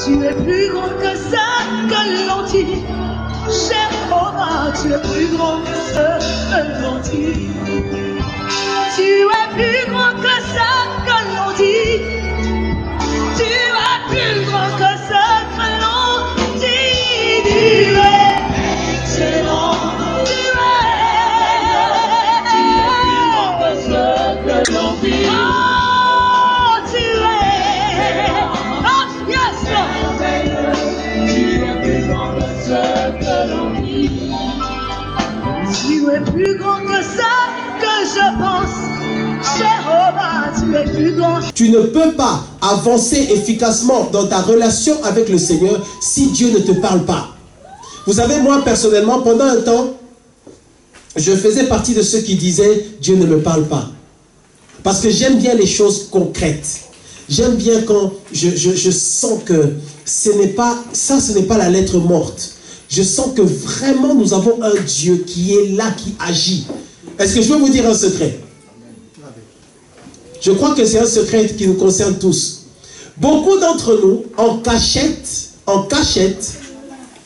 Tu es plus grand que ça, que l'on dit. Jéhovah, tu es plus grand que ça, que l'on dit. Tu es plus grand que ça, que l'on dit. Tu es plus grand que ça, que l'on dit. Tu es excellent. Tu es plus grand que ça que je pense. Jéhovah, tu es plus grand. Tu ne peux pas avancer efficacement dans ta relation avec le Seigneur si Dieu ne te parle pas. Vous savez, moi personnellement, pendant un temps, je faisais partie de ceux qui disaient Dieu ne me parle pas. Parce que j'aime bien les choses concrètes. J'aime bien quand je sens que ce n'est pas la lettre morte. Je sens que vraiment nous avons un Dieu qui est là, qui agit. Est-ce que je peux vous dire un secret? Je crois que c'est un secret qui nous concerne tous. Beaucoup d'entre nous, en cachette,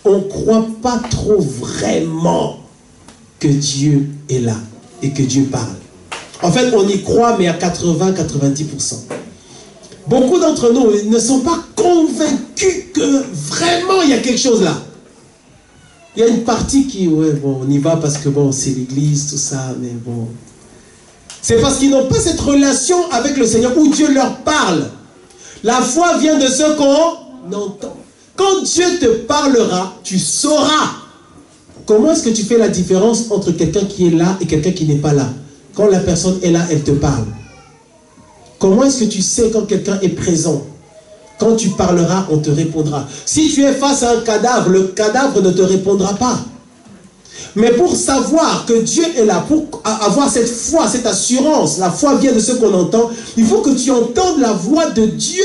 on ne croit pas trop vraiment que Dieu est là et que Dieu parle. En fait, on y croit, mais à 80-90%. Beaucoup d'entre nous ne sont pas convaincus que vraiment il y a quelque chose là. Il y a une partie qui, ouais, bon, on y va parce que bon, c'est l'église, tout ça, mais bon. C'est parce qu'ils n'ont pas cette relation avec le Seigneur où Dieu leur parle. La foi vient de ce qu'on entend. Quand Dieu te parlera, tu sauras. Comment est-ce que tu fais la différence entre quelqu'un qui est là et quelqu'un qui n'est pas là? Quand la personne est là, elle te parle. Comment est-ce que tu sais quand quelqu'un est présent? Quand tu parleras, on te répondra. Si tu es face à un cadavre, le cadavre ne te répondra pas. Mais pour savoir que Dieu est là, pour avoir cette foi, cette assurance, la foi vient de ce qu'on entend, il faut que tu entendes la voix de Dieu.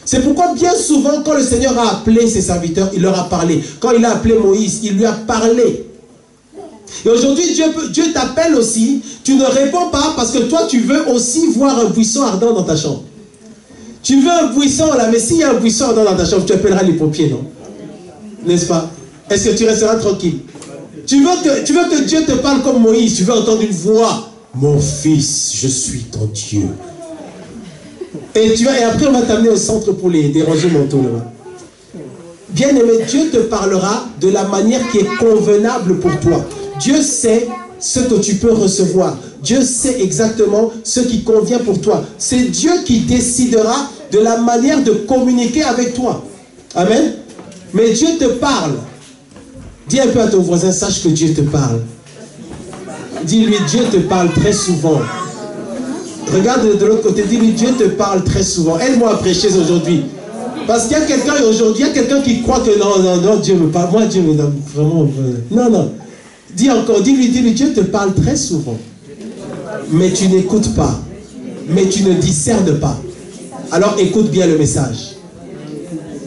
C'est pourquoi bien souvent, quand le Seigneur a appelé ses serviteurs, il leur a parlé. Quand il a appelé Moïse, il lui a parlé. Et aujourd'hui, Dieu t'appelle aussi. Tu ne réponds pas parce que toi, tu veux aussi voir un buisson ardent dans ta chambre. Tu veux un buisson là, mais s'il y a un buisson ardent dans ta chambre, tu appelleras les pompiers, non? N'est-ce pas? Est-ce que tu resteras tranquille? Tu veux que Dieu te parle comme Moïse. Tu veux entendre une voix. Mon fils, je suis ton Dieu. Et après, on va t'amener au centre pour les déranger mentaux là-bas. Bien-aimé, Dieu te parlera de la manière qui est convenable pour toi. Dieu sait ce que tu peux recevoir. Dieu sait exactement ce qui convient pour toi. C'est Dieu qui décidera de la manière de communiquer avec toi. Amen. Mais Dieu te parle. Dis un peu à ton voisin, sache que Dieu te parle. Dis-lui, Dieu te parle très souvent. Regarde de l'autre côté, dis-lui, Dieu te parle très souvent. Aide-moi à prêcher aujourd'hui. Parce qu'il y a quelqu'un aujourd'hui, il y a quelqu'un qui croit que non, Dieu me parle. Moi, Dieu me donne vraiment... Non. Dis encore, dis-lui, Dieu te parle très souvent. Mais tu n'écoutes pas. Mais tu ne discernes pas. Alors écoute bien le message.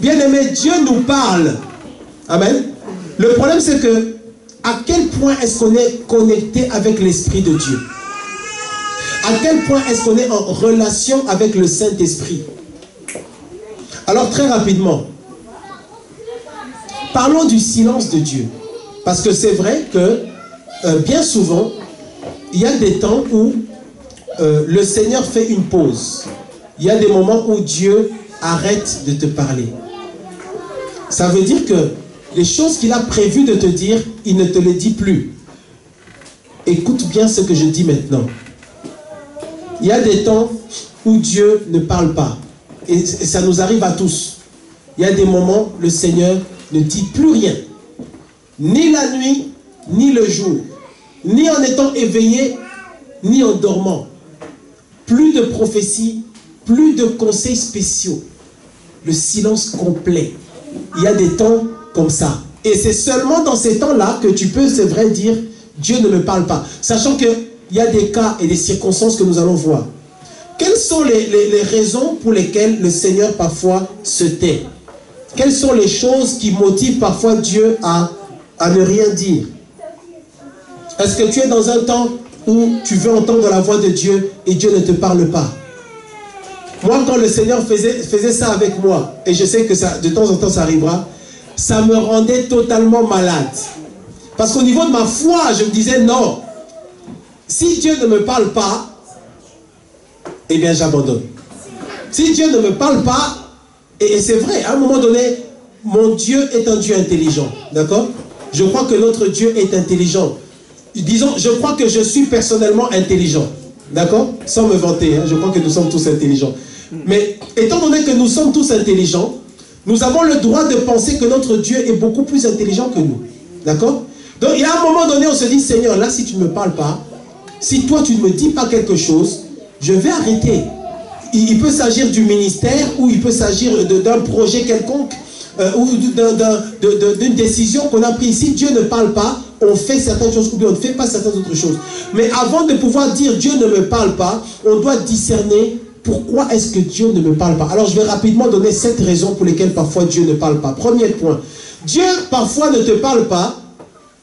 Bien-aimé, Dieu nous parle. Amen. Le problème, c'est que, à quel point est-ce qu'on est connecté avec l'Esprit de Dieu? À quel point est-ce qu'on est en relation avec le Saint-Esprit? Alors, très rapidement, parlons du silence de Dieu. Parce que c'est vrai que, bien souvent, il y a des temps où le Seigneur fait une pause. Il y a des moments où Dieu arrête de te parler. Ça veut dire que les choses qu'il a prévu de te dire, il ne te les dit plus. Écoute bien ce que je dis maintenant. Il y a des temps où Dieu ne parle pas. Et ça nous arrive à tous. Il y a des moments où le Seigneur ne dit plus rien. Ni la nuit, ni le jour. Ni en étant éveillé, ni en dormant. Plus de prophéties, plus de conseils spéciaux. Le silence complet. Il y a des temps comme ça. Et c'est seulement dans ces temps-là que tu peux, c'est vrai, dire Dieu ne me parle pas. Sachant qu'il y a des cas et des circonstances que nous allons voir. Quelles sont les raisons pour lesquelles le Seigneur parfois se tait? Quelles sont les choses qui motivent parfois Dieu à ne rien dire? Est-ce que tu es dans un temps où tu veux entendre la voix de Dieu et Dieu ne te parle pas? Moi, quand le Seigneur faisait ça avec moi, et je sais que ça, de temps en temps ça arrivera, ça me rendait totalement malade. Parce qu'au niveau de ma foi, je me disais non. Si Dieu ne me parle pas, eh bien j'abandonne. Si Dieu ne me parle pas, et c'est vrai, à un moment donné, mon Dieu est un Dieu intelligent. D'accord? Je crois que notre Dieu est intelligent. Disons, je crois que je suis personnellement intelligent. D'accord? Sans me vanter, hein, je crois que nous sommes tous intelligents. Mais étant donné que nous sommes tous intelligents, nous avons le droit de penser que notre Dieu est beaucoup plus intelligent que nous. D'accord? Donc, il y a un moment donné, on se dit, Seigneur, là, si tu ne me parles pas, si toi, tu ne me dis pas quelque chose, je vais arrêter. Il peut s'agir du ministère, ou il peut s'agir d'un projet quelconque, ou d'une décision qu'on a prise. Si Dieu ne parle pas, on fait certaines choses, ou bien on ne fait pas certaines autres choses. Mais avant de pouvoir dire, Dieu ne me parle pas, on doit discerner pourquoi est-ce que Dieu ne me parle pas. Alors, je vais rapidement donner 7 raisons pour lesquelles parfois Dieu ne parle pas. Premier point, Dieu parfois ne te parle pas,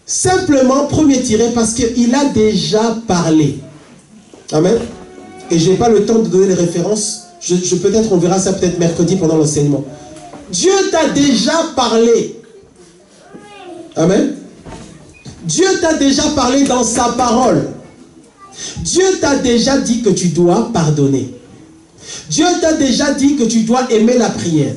simplement, premier tiré, parce qu'il a déjà parlé. Amen. Et je n'ai pas le temps de donner les références. Peut-être on verra ça peut-être mercredi pendant l'enseignement. Dieu t'a déjà parlé. Amen. Dieu t'a déjà parlé dans sa parole. Dieu t'a déjà dit que tu dois pardonner. Dieu t'a déjà dit que tu dois aimer la prière.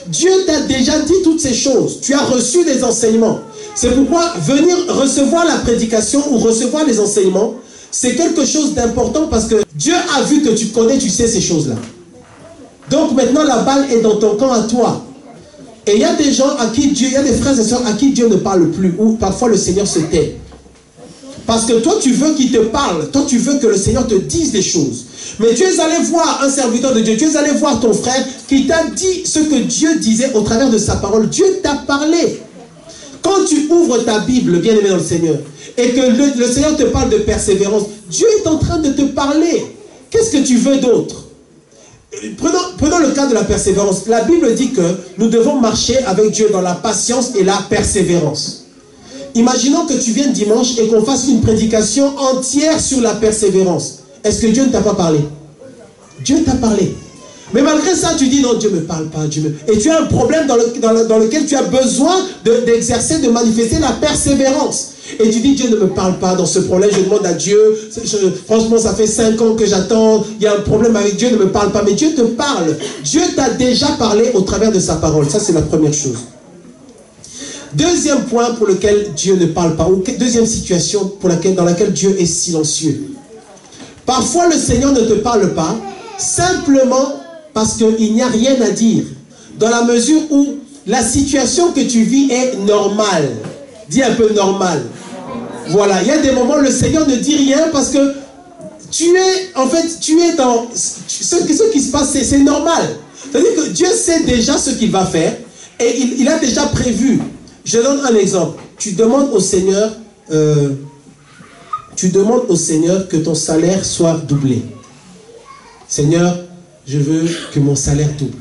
Dieu t'a déjà dit toutes ces choses. Tu as reçu des enseignements. C'est pourquoi venir recevoir la prédication ou recevoir les enseignements, c'est quelque chose d'important parce que Dieu a vu que tu connais, tu sais ces choses-là. Donc maintenant, la balle est dans ton camp à toi. Et il y a des gens à qui Dieu, il y a des frères et sœurs à qui Dieu ne parle plus, ou parfois le Seigneur se tait. Parce que toi, tu veux qu'il te parle, toi, tu veux que le Seigneur te dise des choses. Mais tu es allé voir un serviteur de Dieu, tu es allé voir ton frère qui t'a dit ce que Dieu disait au travers de sa parole. Dieu t'a parlé. Quand tu ouvres ta Bible, bien-aimé dans le Seigneur, et que le Seigneur te parle de persévérance, Dieu est en train de te parler. Qu'est-ce que tu veux d'autre? Prenons le cas de la persévérance. La Bible dit que nous devons marcher avec Dieu dans la patience et la persévérance. Imaginons que tu viennes dimanche et qu'on fasse une prédication entière sur la persévérance. Est-ce que Dieu ne t'a pas parlé? Dieu t'a parlé. Mais malgré ça, tu dis non, Dieu ne me parle pas. Et tu as un problème dans lequel tu as besoin d'exercer, de manifester la persévérance. Et tu dis, Dieu ne me parle pas dans ce problème, je demande à Dieu, franchement ça fait 5 ans que j'attends, il y a un problème avec Dieu, ne me parle pas. Mais Dieu te parle. Dieu t'a déjà parlé au travers de sa parole. Ça, c'est la première chose. Deuxième point pour lequel Dieu ne parle pas, ou deuxième situation dans laquelle Dieu est silencieux. Parfois, le Seigneur ne te parle pas, simplement parce qu'il n'y a rien à dire. Dans la mesure où la situation que tu vis est normale. Dis un peu normal. Voilà, il y a des moments où le Seigneur ne dit rien parce que tu es dans... Ce qui se passe, c'est normal. C'est-à-dire que Dieu sait déjà ce qu'il va faire et il a déjà prévu. Je donne un exemple. Tu demandes au Seigneur que ton salaire soit doublé. Seigneur, je veux que mon salaire double.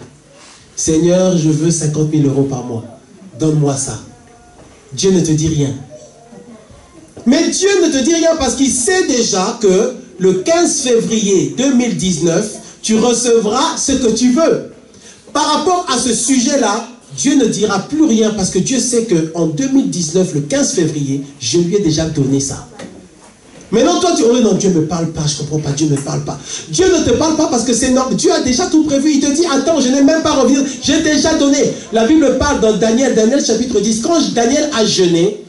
Seigneur, je veux 50 000 € par mois. Donne-moi ça. Dieu ne te dit rien. Mais Dieu ne te dit rien parce qu'il sait déjà que le 15 février 2019, tu recevras ce que tu veux. Par rapport à ce sujet-là, Dieu ne dira plus rien parce que Dieu sait qu'en 2019, le 15 février, je lui ai déjà donné ça. Maintenant, toi, tu dis, oh non, Dieu ne me parle pas, je ne comprends pas, Dieu ne me parle pas. Dieu ne te parle pas parce que c'est normal. Dieu a déjà tout prévu. Il te dit, attends, je n'ai même pas revenu, j'ai déjà donné. La Bible parle dans Daniel chapitre 10. Quand Daniel a jeûné,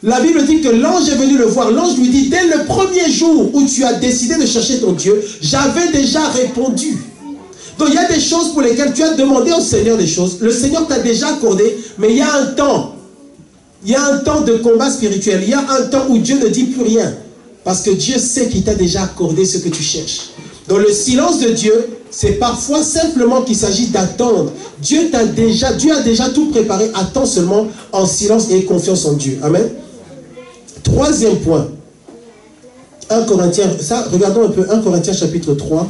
la Bible dit que l'ange est venu le voir. L'ange lui dit, dès le premier jour où tu as décidé de chercher ton Dieu, j'avais déjà répondu. Donc il y a des choses pour lesquelles tu as demandé au Seigneur des choses. Le Seigneur t'a déjà accordé, mais il y a un temps. Il y a un temps de combat spirituel. Il y a un temps où Dieu ne dit plus rien. Parce que Dieu sait qu'il t'a déjà accordé ce que tu cherches. Dans le silence de Dieu, c'est parfois simplement qu'il s'agit d'attendre. Dieu a déjà tout préparé. Attends seulement en silence et confiance en Dieu. Amen. Troisième point. 1 Corinthiens, ça, regardons un peu 1 Corinthiens chapitre 3.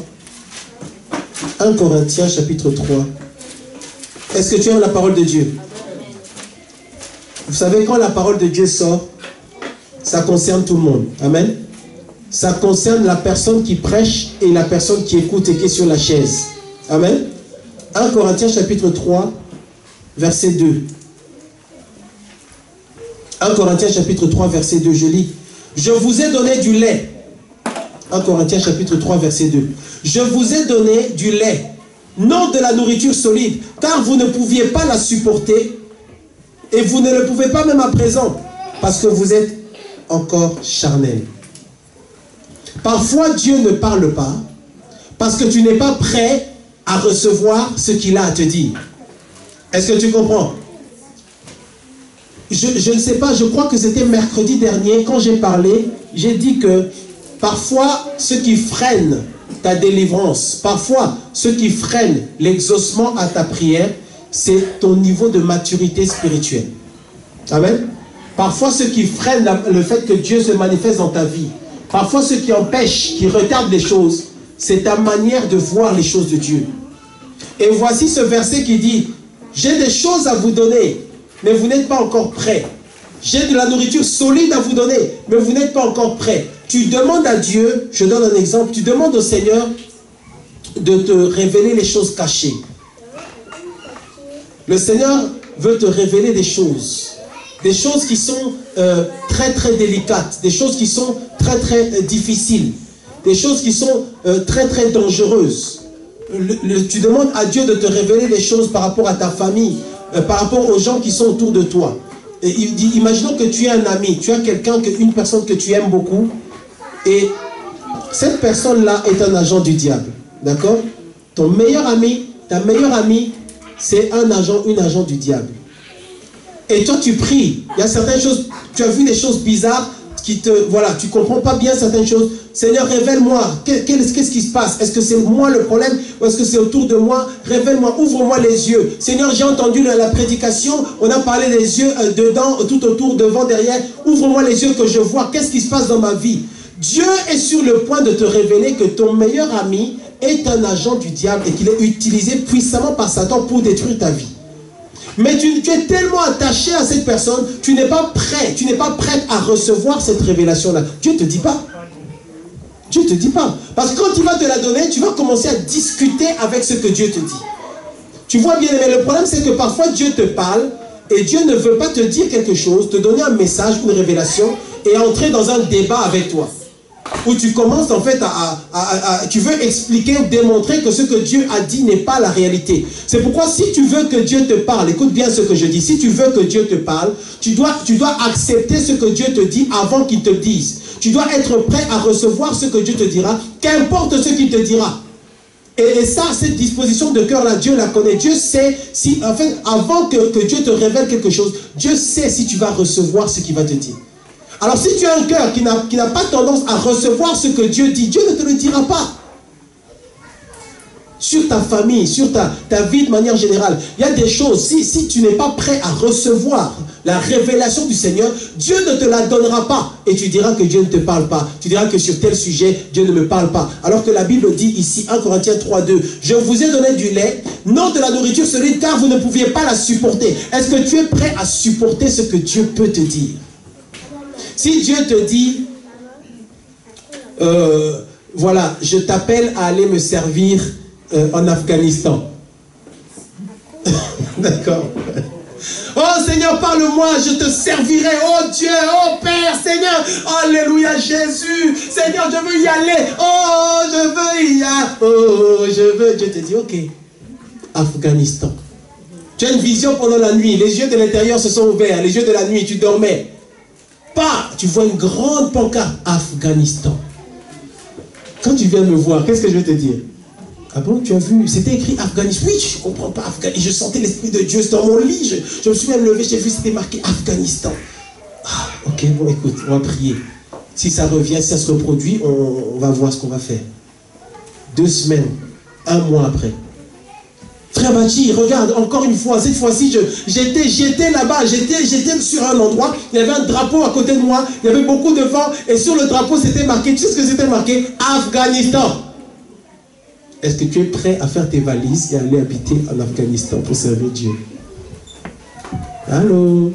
1 Corinthiens chapitre 3. Est-ce que tu aimes la parole de Dieu? Vous savez, quand la parole de Dieu sort, ça concerne tout le monde. Amen. Ça concerne la personne qui prêche et la personne qui écoute et qui est sur la chaise. Amen. 1 Corinthiens chapitre 3, verset 2. 1 Corinthiens chapitre 3, verset 2, je lis. Je vous ai donné du lait. 1 Corinthiens chapitre 3, verset 2. Je vous ai donné du lait, non de la nourriture solide, car vous ne pouviez pas la supporter, et vous ne le pouvez pas même à présent, parce que vous êtes encore charnel. Parfois, Dieu ne parle pas, parce que tu n'es pas prêt à recevoir ce qu'il a à te dire. Est-ce que tu comprends? Je ne sais pas, je crois que c'était mercredi dernier, quand j'ai parlé, j'ai dit que parfois, ce qui freine ta délivrance, parfois, ce qui freine l'exaucement à ta prière, c'est ton niveau de maturité spirituelle. Amen. Parfois, ce qui freine le fait que Dieu se manifeste dans ta vie, parfois, ce qui empêche, qui retarde les choses, c'est ta manière de voir les choses de Dieu. Et voici ce verset qui dit, j'ai des choses à vous donner, mais vous n'êtes pas encore prêts. J'ai de la nourriture solide à vous donner, mais vous n'êtes pas encore prêts. Tu demandes à Dieu, je donne un exemple, tu demandes au Seigneur de te révéler les choses cachées. Le Seigneur veut te révéler des choses qui sont très très délicates, des choses qui sont très très difficiles, des choses qui sont très très dangereuses. Tu demandes à Dieu de te révéler des choses par rapport à ta famille, par rapport aux gens qui sont autour de toi. Et imaginons que tu es un ami, tu as quelqu'un, une personne que tu aimes beaucoup, et cette personne-là est un agent du diable. D'accord? Ton meilleur ami, ta meilleure amie, c'est une agent du diable. Et toi, tu pries. Il y a certaines choses, tu as vu des choses bizarres qui te... Voilà, tu ne comprends pas bien certaines choses. Seigneur, révèle-moi. Qu'est-ce qui se passe? Est-ce que c'est moi le problème ou est-ce que c'est autour de moi? Révèle-moi, ouvre-moi les yeux. Seigneur, j'ai entendu la prédication. On a parlé des yeux dedans, tout autour, devant, derrière. Ouvre-moi les yeux que je vois. Qu'est-ce qui se passe dans ma vie? Dieu est sur le point de te révéler que ton meilleur ami est un agent du diable et qu'il est utilisé puissamment par Satan pour détruire ta vie. Mais tu es tellement attaché à cette personne, tu n'es pas prêt, tu n'es pas prête à recevoir cette révélation-là. Dieu ne te dit pas. Dieu ne te dit pas. Parce que quand il va te la donner, tu vas commencer à discuter avec ce que Dieu te dit. Tu vois bien, mais le problème c'est que parfois Dieu te parle et Dieu ne veut pas te dire quelque chose, te donner un message, une révélation et entrer dans un débat avec toi. Où tu commences en fait tu veux expliquer, démontrer que ce que Dieu a dit n'est pas la réalité. C'est pourquoi si tu veux que Dieu te parle, écoute bien ce que je dis, si tu veux que Dieu te parle, tu dois accepter ce que Dieu te dit avant qu'il te le dise. Tu dois être prêt à recevoir ce que Dieu te dira, qu'importe ce qu'il te dira. Et ça, cette disposition de cœur là, Dieu la connaît. Dieu sait si, en fait, avant que Dieu te révèle quelque chose, Dieu sait si tu vas recevoir ce qu'il va te dire. Alors si tu as un cœur qui n'a pas tendance à recevoir ce que Dieu dit, Dieu ne te le dira pas. Sur ta famille, sur ta vie de manière générale, il y a des choses, si tu n'es pas prêt à recevoir la révélation du Seigneur, Dieu ne te la donnera pas. Et tu diras que Dieu ne te parle pas. Tu diras que sur tel sujet, Dieu ne me parle pas. Alors que la Bible dit ici, 1 Corinthiens 3, 2, je vous ai donné du lait, non de la nourriture solide, car vous ne pouviez pas la supporter. Est-ce que tu es prêt à supporter ce que Dieu peut te dire? Si Dieu te dit, voilà, je t'appelle à aller me servir en Afghanistan. D'accord. Oh Seigneur, parle-moi, je te servirai. Oh Dieu, oh Père, Seigneur. Alléluia, Jésus. Seigneur, je veux y aller. Oh, je veux y aller. Oh, je veux. Dieu te dit, ok. Afghanistan. Tu as une vision pendant la nuit. Les yeux de l'intérieur se sont ouverts. Les yeux de la nuit, tu dormais. Pas, tu vois une grande pancarte, Afghanistan. Quand tu viens me voir, qu'est-ce que je vais te dire? Ah bon, tu as vu, c'était écrit Afghanistan. Oui, je ne comprends pas Afghanistan. Je sentais l'Esprit de Dieu dans mon lit. Je me suis même levé, j'ai vu, c'était marqué Afghanistan. Ah, ok, bon, écoute, on va prier. Si ça revient, si ça se reproduit, on va voir ce qu'on va faire. 2 semaines, 1 mois après. Frère Bachi, regarde, encore une fois, cette fois-ci, j'étais là-bas, j'étais sur un endroit, il y avait un drapeau à côté de moi, il y avait beaucoup de vent, et sur le drapeau, c'était marqué, tu sais ce que c'était marqué? Afghanistan. Est-ce que tu es prêt à faire tes valises et aller habiter en Afghanistan pour servir Dieu? Allô?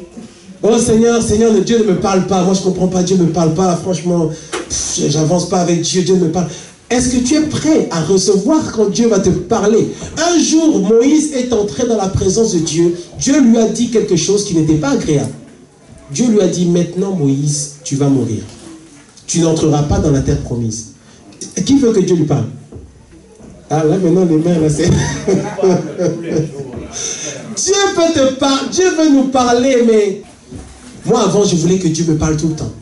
Oh Seigneur, Dieu ne me parle pas, moi je ne comprends pas, Dieu ne me parle pas, franchement, j'avance pas avec Dieu, Dieu ne me parle. Est-ce que tu es prêt à recevoir quand Dieu va te parler? Un jour, Moïse est entré dans la présence de Dieu. Dieu lui a dit quelque chose qui n'était pas agréable. Dieu lui a dit, maintenant Moïse, tu vas mourir. Tu n'entreras pas dans la terre promise. Qui veut que Dieu lui parle? Ah là maintenant les mains là c'est... Dieu veut nous parler, mais moi avant je voulais que Dieu me parle tout le temps.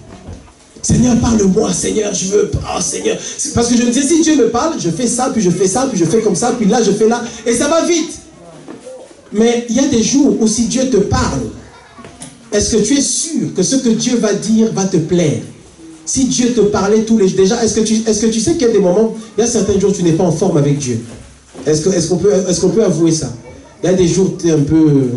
Seigneur, parle-moi, Seigneur, je veux... Oh Seigneur, parce que je me disais, si Dieu me parle, je fais ça, puis je fais ça, puis je fais comme ça, puis là je fais là, et ça va vite. Mais il y a des jours où si Dieu te parle, est-ce que tu es sûr que ce que Dieu va dire va te plaire? Si Dieu te parlait tous les jours, déjà, est-ce que tu sais qu'il y a des moments, il y a certains jours où tu n'es pas en forme avec Dieu? Est-ce qu'on peut avouer ça? Il y a des jours où tu es un peu...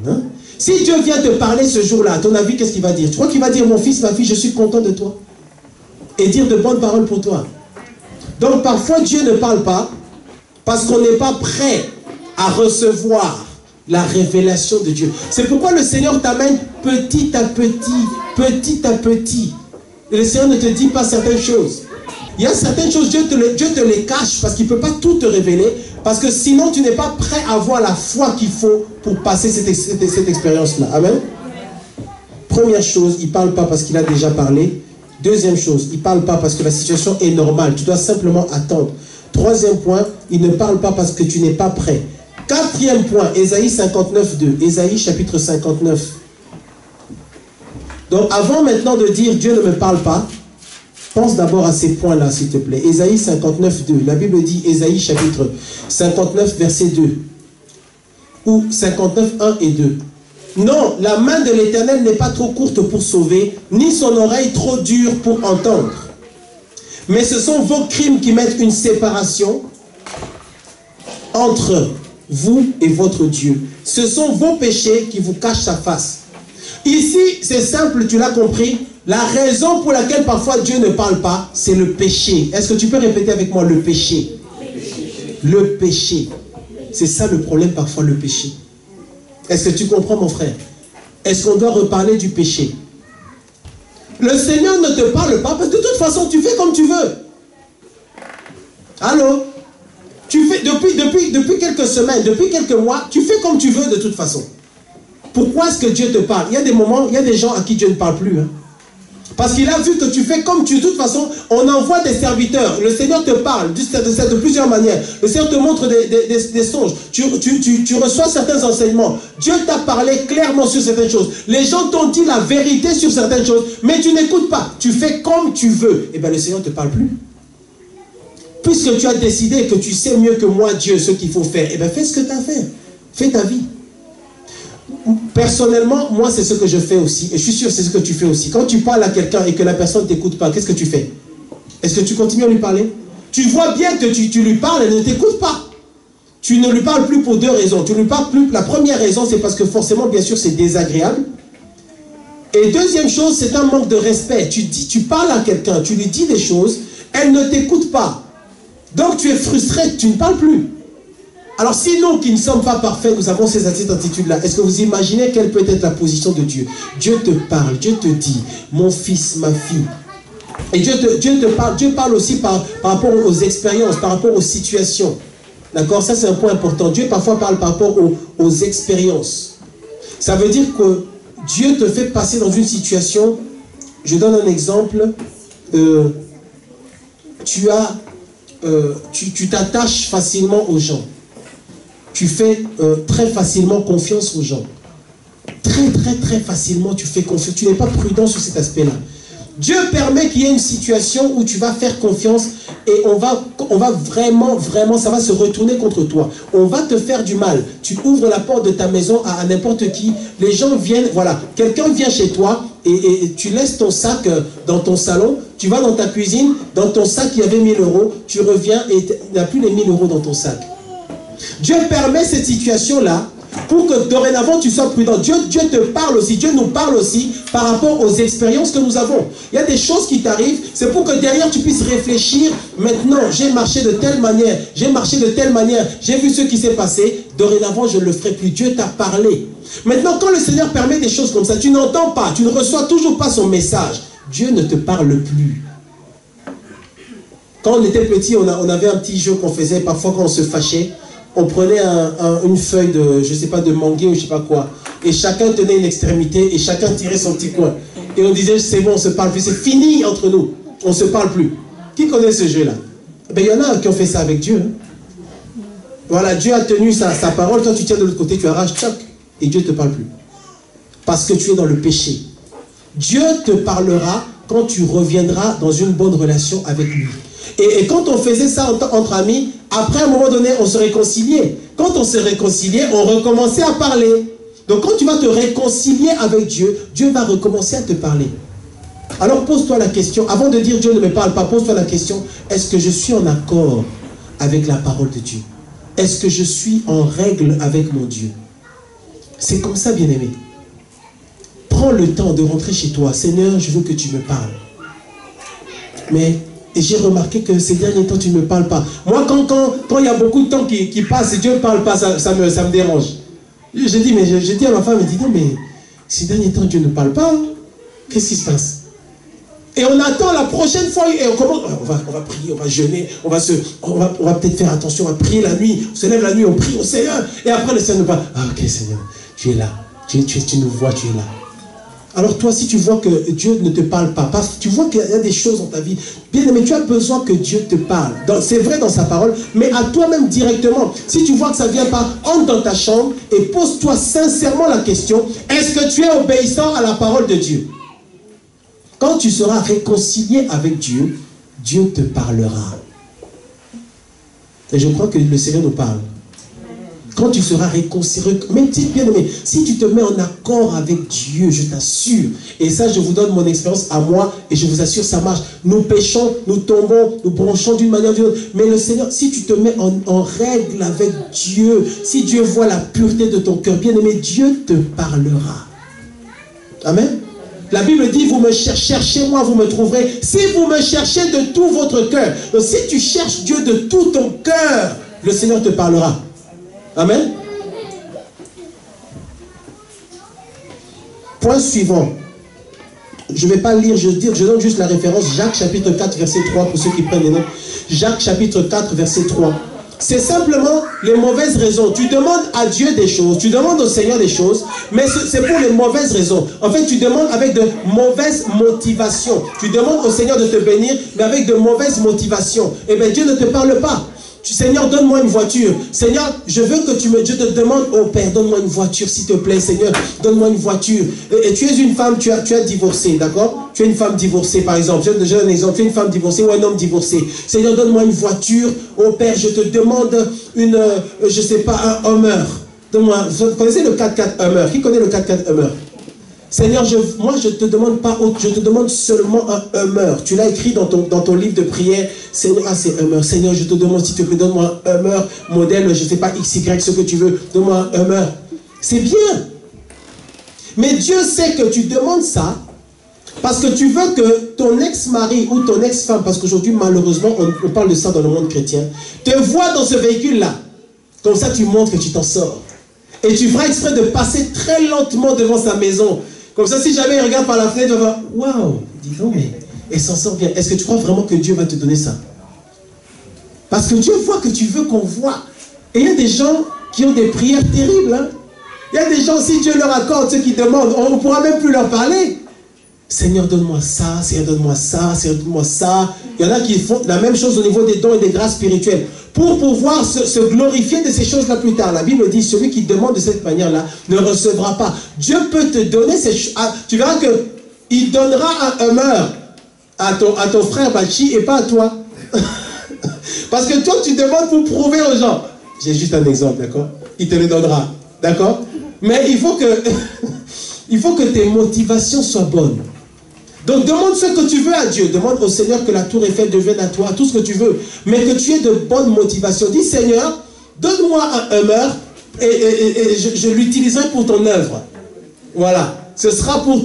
hein? Si Dieu vient te parler ce jour-là, à ton avis, qu'est-ce qu'il va dire? Tu crois qu'il va dire, mon fils, ma fille, je suis content de toi? Et dire de bonnes paroles pour toi. Donc parfois, Dieu ne parle pas parce qu'on n'est pas prêt à recevoir la révélation de Dieu. C'est pourquoi le Seigneur t'amène petit à petit, petit à petit. Et le Seigneur ne te dit pas certaines choses. Il y a certaines choses, Dieu te les cache parce qu'il ne peut pas tout te révéler. Parce que sinon, tu n'es pas prêt à avoir la foi qu'il faut pour passer cette expérience-là. Amen. Première chose, il ne parle pas parce qu'il a déjà parlé. Deuxième chose, il ne parle pas parce que la situation est normale. Tu dois simplement attendre. Troisième point, il ne parle pas parce que tu n'es pas prêt. Quatrième point, Ésaïe 59, 2. Ésaïe chapitre 59. Donc avant maintenant de dire Dieu ne me parle pas, pense d'abord à ces points-là, s'il te plaît. Ésaïe 59, 2. La Bible dit, Ésaïe chapitre 59, verset 2. Ou 59, 1 et 2. Non, la main de l'Éternel n'est pas trop courte pour sauver, ni son oreille trop dure pour entendre. Mais ce sont vos crimes qui mettent une séparation entre vous et votre Dieu. Ce sont vos péchés qui vous cachent sa face. Ici, c'est simple, tu l'as compris. La raison pour laquelle parfois Dieu ne parle pas, c'est le péché. Est-ce que tu peux répéter avec moi le péché? Le péché. C'est ça le problème parfois, le péché. Est-ce que tu comprends, mon frère? Est-ce qu'on doit reparler du péché? Le Seigneur ne te parle pas parce que de toute façon, tu fais comme tu veux. Allô? Tu fais, depuis quelques semaines, depuis quelques mois, tu fais comme tu veux de toute façon. Pourquoi est-ce que Dieu te parle? Il y a des moments, il y a des gens à qui Dieu ne parle plus. Hein. Parce qu'il a vu que tu fais comme tu veux. De toute façon, on envoie des serviteurs. Le Seigneur te parle de plusieurs manières. Le Seigneur te montre des songes. Tu reçois certains enseignements. Dieu t'a parlé clairement sur certaines choses. Les gens t'ont dit la vérité sur certaines choses, mais tu n'écoutes pas. Tu fais comme tu veux. Et bien le Seigneur ne te parle plus. Puisque tu as décidé que tu sais mieux que moi, Dieu, ce qu'il faut faire, et bien fais ce que tu as à faire. Fais ta vie. Personnellement, moi, c'est ce que je fais aussi. Et je suis sûr que c'est ce que tu fais aussi. Quand tu parles à quelqu'un et que la personne ne t'écoute pas, qu'est-ce que tu fais? Est-ce que tu continues à lui parler? Tu vois bien que tu lui parles et elle ne t'écoute pas. Tu ne lui parles plus pour deux raisons. Tu ne lui parles plus. La première raison, c'est parce que forcément, bien sûr, c'est désagréable. Et deuxième chose, c'est un manque de respect. Tu parles à quelqu'un, tu lui dis des choses, elle ne t'écoute pas. Donc tu es frustré, tu ne parles plus. Alors si nous qui ne sommes pas parfaits, nous avons ces attitudes-là, est-ce que vous imaginez quelle peut être la position de Dieu? Dieu te parle, Dieu te dit, mon fils, ma fille. Et Dieu te parle, Dieu parle aussi par rapport aux expériences, par rapport aux situations. D'accord? Ça c'est un point important. Dieu parfois parle par rapport aux expériences. Ça veut dire que Dieu te fait passer dans une situation, je donne un exemple, tu t'attaches facilement aux gens. Tu fais très facilement confiance aux gens. Très facilement tu fais confiance. Tu n'es pas prudent sur cet aspect-là. Dieu permet qu'il y ait une situation où tu vas faire confiance et on va vraiment, ça va se retourner contre toi. On va te faire du mal. Tu ouvres la porte de ta maison à n'importe qui. Les gens viennent, voilà. Quelqu'un vient chez toi et tu laisses ton sac dans ton salon. Tu vas dans ta cuisine, dans ton sac il y avait 1000 €. Tu reviens et il n'y a plus les 1000 € dans ton sac. Dieu permet cette situation-là pour que dorénavant tu sois prudent. Dieu te parle aussi, Dieu nous parle aussi par rapport aux expériences que nous avons. Il y a des choses qui t'arrivent, c'est pour que derrière tu puisses réfléchir. Maintenant, j'ai marché de telle manière, j'ai vu ce qui s'est passé, dorénavant je ne le ferai plus. Dieu t'a parlé. Maintenant, quand le Seigneur permet des choses comme ça, tu n'entends pas, tu ne reçois toujours pas son message. Dieu ne te parle plus. Quand on était petit, on avait un petit jeu qu'on faisait. Parfois, quand on se fâchait, on prenait une feuille de, je sais pas, de manguier ou je sais pas quoi. Et chacun tenait une extrémité et chacun tirait son petit coin. Et on disait, c'est bon, on se parle plus. C'est fini entre nous. On se parle plus. Qui connaît ce jeu-là? Ben, il y en a qui ont fait ça avec Dieu. Hein. Voilà, Dieu a tenu sa parole. Toi, tu tiens de l'autre côté, tu arraches, tchoc, et Dieu ne te parle plus. Parce que tu es dans le péché. Dieu te parlera quand tu reviendras dans une bonne relation avec lui. Et quand on faisait ça entre amis, après à un moment donné, on se réconciliait. Quand on se réconciliait, on recommençait à parler. Donc quand tu vas te réconcilier avec Dieu, Dieu va recommencer à te parler. Alors pose-toi la question, avant de dire Dieu ne me parle pas, pose-toi la question, est-ce que je suis en accord avec la parole de Dieu? Est-ce que je suis en règle avec mon Dieu? C'est comme ça, bien-aimé. Prends le temps de rentrer chez toi. Seigneur, je veux que tu me parles. Mais j'ai remarqué que ces derniers temps, tu ne me parles pas. Moi, quand il y a beaucoup de temps qui passe et Dieu ne parle pas, ça me dérange. Je dis à ma femme, elle dit, non, mais ces derniers temps, Dieu ne parle pas. Qu'est-ce qui se passe? Et on attend la prochaine fois, et on commence, on va prier, on va jeûner, on va peut-être faire attention, on va prier la nuit, on se lève la nuit, on prie au Seigneur, et après le Seigneur nous parle. Ah ok Seigneur, tu es là, tu nous vois, tu es là. Alors toi, si tu vois que Dieu ne te parle pas, tu vois qu'il y a des choses dans ta vie, bien aimé, tu as besoin que Dieu te parle. C'est vrai dans sa parole, mais à toi-même directement. Si tu vois que ça ne vient pas, entre dans ta chambre et pose-toi sincèrement la question, est-ce que tu es obéissant à la parole de Dieu? Quand tu seras réconcilié avec Dieu, Dieu te parlera. Et je crois que le Seigneur nous parle. Quand tu seras réconcilié, même bien aimé, si tu te mets en accord avec Dieu, je t'assure, et ça je vous donne mon expérience à moi, et je vous assure ça marche. Nous péchons, nous tombons, nous bronchons d'une manière ou d'une autre, mais le Seigneur, si tu te mets en règle avec Dieu, si Dieu voit la pureté de ton cœur, bien aimé, Dieu te parlera. Amen. La Bible dit, vous me cherchez moi, vous me trouverez. Si vous me cherchez de tout votre cœur. Donc si tu cherches Dieu de tout ton cœur, le Seigneur te parlera. Amen. Point suivant. Je ne vais pas lire, je donne juste la référence. Jacques chapitre 4, verset 3, pour ceux qui prennent les notes. Jacques chapitre 4, verset 3. C'est simplement les mauvaises raisons. Tu demandes à Dieu des choses, tu demandes au Seigneur des choses, mais c'est pour les mauvaises raisons. En fait, tu demandes avec de mauvaises motivations. Tu demandes au Seigneur de te bénir, mais avec de mauvaises motivations. Eh bien, Dieu ne te parle pas. Seigneur, donne-moi une voiture. Seigneur, je veux que je te demande, oh Père, donne-moi une voiture, s'il te plaît, Seigneur, donne-moi une voiture. Et tu es une femme, tu as divorcé, d'accord? Tu es une femme divorcée, par exemple. Je donne un exemple. Tu es une femme divorcée ou un homme divorcé. Seigneur, donne-moi une voiture. Oh Père, je te demande je sais pas, un Hummer. Donne-moi, vous connaissez le 4x4 Hummer? Qui connaît le 4x4 Hummer? Seigneur, moi je te demande pas autre, je te demande seulement un Hummer. Tu l'as écrit dans ton livre de prière. Seigneur, c'est Hummer. Seigneur, je te demande s'il te plaît, donne-moi un Hummer, modèle, je sais pas, XY, ce que tu veux. Donne-moi un Hummer. C'est bien. Mais Dieu sait que tu demandes ça parce que tu veux que ton ex-mari ou ton ex-femme, parce qu'aujourd'hui malheureusement on parle de ça dans le monde chrétien, te voit dans ce véhicule-là. Comme ça tu montres que tu t'en sors. Et tu feras exprès de passer très lentement devant sa maison. Comme ça, si jamais il regarde par la fenêtre, il va voir, waouh, dis donc, mais elle s'en sort bien. Est-ce que tu crois vraiment que Dieu va te donner ça? Parce que Dieu voit que tu veux qu'on voit. Et il y a des gens qui ont des prières terribles. Hein? Il y a des gens, si Dieu leur accorde ce qu'ils demandent, on ne pourra même plus leur parler. Seigneur, donne-moi ça, Seigneur, donne-moi ça, Seigneur, donne-moi ça. Il y en a qui font la même chose au niveau des dons et des grâces spirituelles. Pour pouvoir se glorifier de ces choses-là plus tard. La Bible dit, celui qui demande de cette manière-là ne recevra pas. Dieu peut te donner ces choses. Tu verras qu'il donnera un Hummer à ton frère Bachi et pas à toi. Parce que toi, tu demandes pour prouver aux gens. J'ai juste un exemple, d'accord? Il te le donnera, d'accord? Mais il faut que tes motivations soient bonnes. Donc demande ce que tu veux à Dieu. Demande au Seigneur que la tour Eiffel devienne à toi, tout ce que tu veux. Mais que tu aies de bonnes motivations. Dis Seigneur, donne-moi un Hummer et je l'utiliserai pour ton œuvre. Voilà. Ce sera pour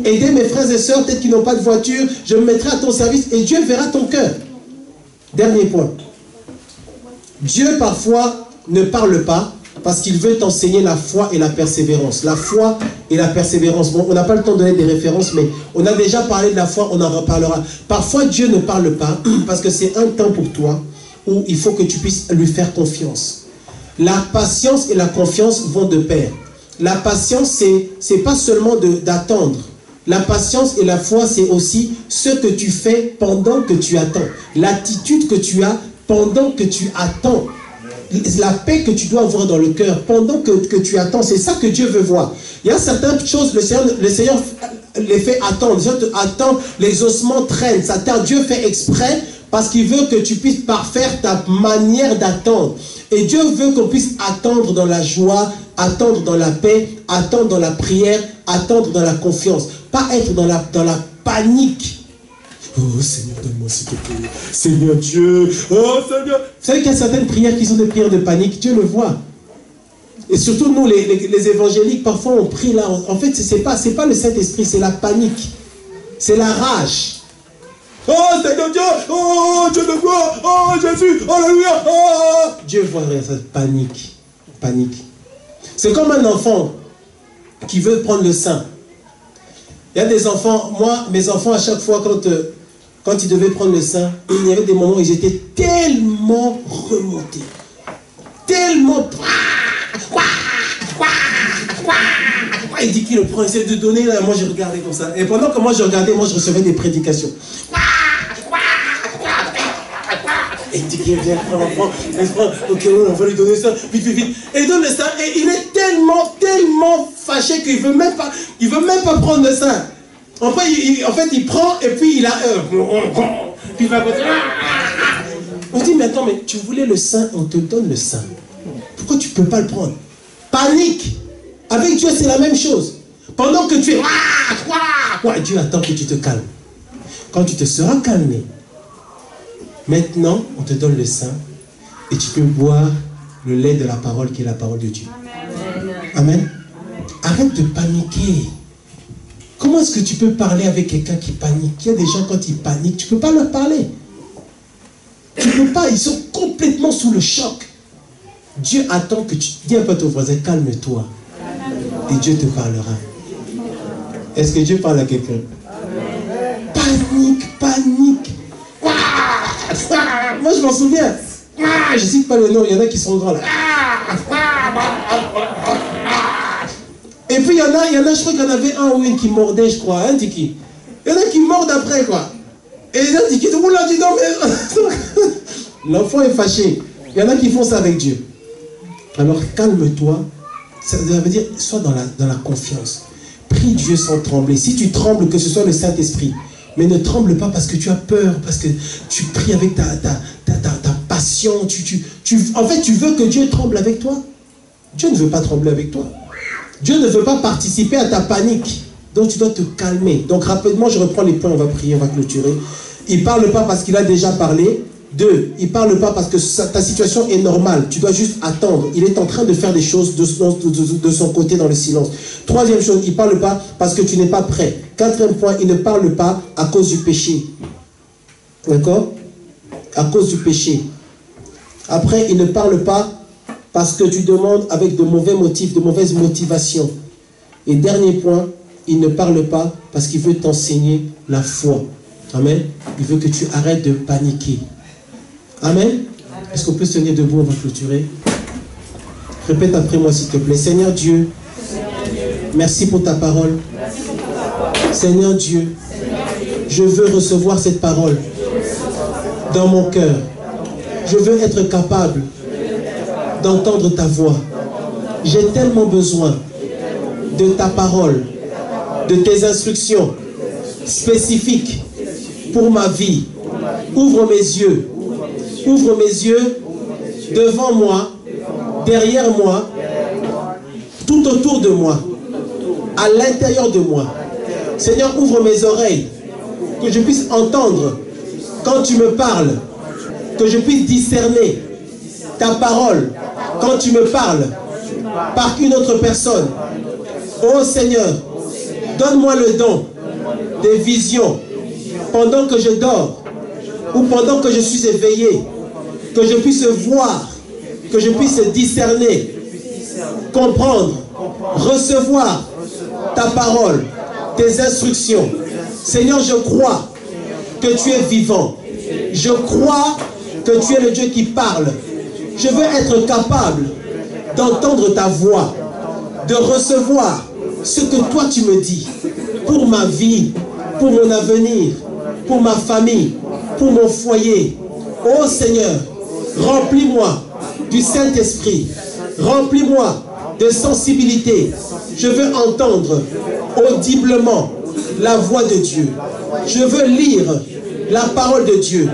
aider mes frères et sœurs, peut-être qui n'ont pas de voiture. Je me mettrai à ton service et Dieu verra ton cœur. Dernier point. Dieu parfois ne parle pas parce qu'il veut t'enseigner la foi et la persévérance. La foi et la persévérance. Bon, on n'a pas le temps de donner des références, mais on a déjà parlé de la foi, on en reparlera. Parfois, Dieu ne parle pas parce que c'est un temps pour toi où il faut que tu puisses lui faire confiance. La patience et la confiance vont de pair. La patience, c'est pas seulement d'attendre. La patience et la foi, c'est aussi ce que tu fais pendant que tu attends. L'attitude que tu as pendant que tu attends. La paix que tu dois avoir dans le cœur pendant que tu attends. C'est ça que Dieu veut voir. Il y a certaines choses, le Seigneur les fait attendre. Attends, les ossements traînent. Dieu fait exprès parce qu'il veut que tu puisses parfaire ta manière d'attendre. Et Dieu veut qu'on puisse attendre dans la joie, attendre dans la paix, attendre dans la prière, attendre dans la confiance. Pas être dans la panique. Oh Seigneur, donne-moi s'il te plaît. Seigneur Dieu. Oh Seigneur. Vous savez qu'il y a certaines prières qui sont des prières de panique. Dieu le voit. Et surtout nous, les évangéliques, parfois on prie là. En fait, c'est pas le Saint-Esprit, c'est la panique. C'est la rage. Oh Seigneur Dieu. Oh Dieu de gloire. Oh Jésus. Alléluia. Oh. Dieu voit cette panique. Panique. C'est comme un enfant qui veut prendre le sein. Il y a des enfants, moi, mes enfants, à chaque fois, quand ils devaient prendre le sein, il y avait des moments où ils étaient tellement remontés. Tellement... Il dit qu'il le prend, il essaie de donner, là, moi je regardais comme ça. Et pendant que moi je regardais, moi je recevais des prédications. Et il dit qu'il vient prendre l'enfant, ok, on va lui donner ça, vite, vite, vite. Et il donne le sein, et il est tellement fâché qu'il ne veut même pas prendre le sein. En fait, il prend, et puis il a... puis il va... On dit, mais attends, mais tu voulais le sein, on te donne le sein. Pourquoi tu ne peux pas le prendre? Panique. Avec Dieu, c'est la même chose. Pendant que tu es... Dieu attend que tu te calmes. Quand tu te seras calmé, maintenant, on te donne le sein et tu peux boire le lait de la parole qui est la parole de Dieu. Amen. Arrête de paniquer. Comment est-ce que tu peux parler avec quelqu'un qui panique? Il y a des gens, quand ils paniquent, tu ne peux pas leur parler. Tu ne peux pas, ils sont complètement sous le choc. Dieu attend que tu... Dis un peu à ton voisin, calme-toi. Et Dieu te parlera. Est-ce que Dieu parle à quelqu'un? Panique. Moi, je m'en souviens. Je ne cite pas le nom, il y en a qui sont grands là. Et puis, il y en a, je crois qu'il y en avait un ou une qui mordait, je crois, hein, Tiki. Il y en a qui mordent après, quoi. Et les autres, Tiki, tout le monde leur dit non, mais... L'enfant est fâché. Il y en a qui font ça avec Dieu. Alors, calme-toi. Ça veut dire, sois dans la confiance. Prie Dieu sans trembler. Si tu trembles, que ce soit le Saint-Esprit. Mais ne tremble pas parce que tu as peur, parce que tu pries avec ta passion. En fait, tu veux que Dieu tremble avec toi. Dieu ne veut pas trembler avec toi. Dieu ne veut pas participer à ta panique. Donc, tu dois te calmer. Donc, rapidement, je reprends les points, on va prier, on va clôturer. Il ne parle pas parce qu'il a déjà parlé. 2, il ne parle pas parce que ta situation est normale. Tu dois juste attendre. Il est en train de faire des choses de son côté dans le silence. 3e chose, il ne parle pas parce que tu n'es pas prêt. 4e point, il ne parle pas à cause du péché. D'accord? À cause du péché. Après, il ne parle pas parce que tu demandes avec de mauvais motifs, de mauvaises motivations. Et dernier point, il ne parle pas parce qu'il veut t'enseigner la foi. Amen. Il veut que tu arrêtes de paniquer. Amen. Est-ce qu'on peut se tenir debout? On va clôturer. Répète après moi s'il te plaît. Seigneur Dieu, merci pour ta parole. Seigneur Dieu, je veux recevoir cette parole dans mon cœur. Je veux être capable d'entendre ta voix. J'ai tellement besoin de ta parole, de tes instructions spécifiques pour ma vie. Ouvre mes yeux. Ouvre mes yeux devant moi, derrière moi, tout autour de moi, à l'intérieur de moi. Seigneur, ouvre mes oreilles, que je puisse entendre quand tu me parles, que je puisse discerner ta parole quand tu me parles par une autre personne. Oh Seigneur, donne-moi le don des visions pendant que je dors ou pendant que je suis éveillé, que je puisse voir, que je puisse discerner comprendre, recevoir ta parole, tes instructions. Seigneur, je crois que tu es vivant. Je crois que tu es le Dieu qui parle. Je veux être capable d'entendre ta voix, de recevoir ce que toi tu me dis pour ma vie, pour mon avenir, pour ma famille, pour mon foyer. Oh Seigneur, remplis-moi du Saint-Esprit, remplis-moi de sensibilité. Je veux entendre audiblement la voix de Dieu. Je veux lire la parole de Dieu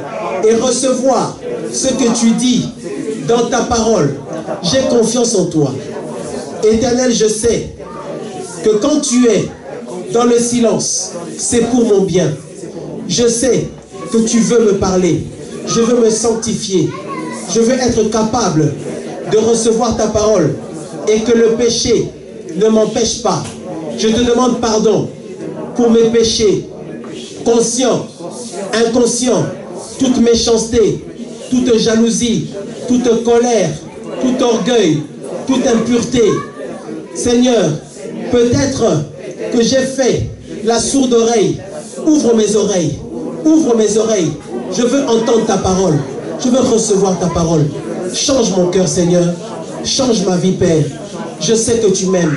et recevoir ce que tu dis dans ta parole. J'ai confiance en toi. Éternel, je sais que quand tu es dans le silence, c'est pour mon bien. Je sais que tu veux me parler. Je veux me sanctifier. Je veux être capable de recevoir ta parole et que le péché ne m'empêche pas. Je te demande pardon pour mes péchés, conscients, inconscients, toute méchanceté, toute jalousie, toute colère, tout orgueil, toute impureté. Seigneur, peut-être que j'ai fait la sourde oreille. Ouvre mes oreilles. Ouvre mes oreilles. Je veux entendre ta parole. Je veux recevoir ta parole. Change mon cœur, Seigneur. Change ma vie, Père. Je sais que tu m'aimes.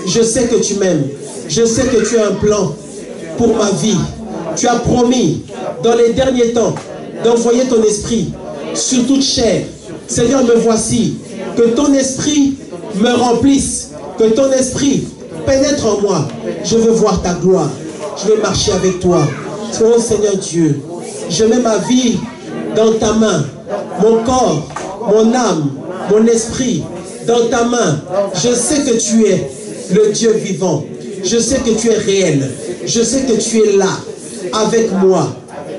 Je sais que tu m'aimes. Je sais que tu as un plan pour ma vie. Tu as promis, dans les derniers temps, d'envoyer ton esprit sur toute chair. Seigneur, me voici. Que ton esprit me remplisse. Que ton esprit pénètre en moi. Je veux voir ta gloire. Je veux marcher avec toi. Oh Seigneur Dieu, je mets ma vie dans ta main. Mon corps, mon âme, mon esprit dans ta main. Je sais que tu es le Dieu vivant. Je sais que tu es réel. Je sais que tu es là avec moi.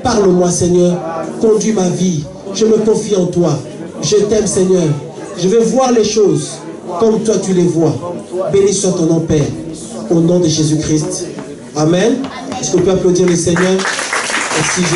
Parle-moi, Seigneur. Conduis ma vie. Je me confie en toi. Je t'aime, Seigneur. Je veux voir les choses comme toi tu les vois. Béni soit ton nom, Père. Au nom de Jésus-Christ. Amen. Est-ce qu'on peut applaudir le Seigneur? Merci.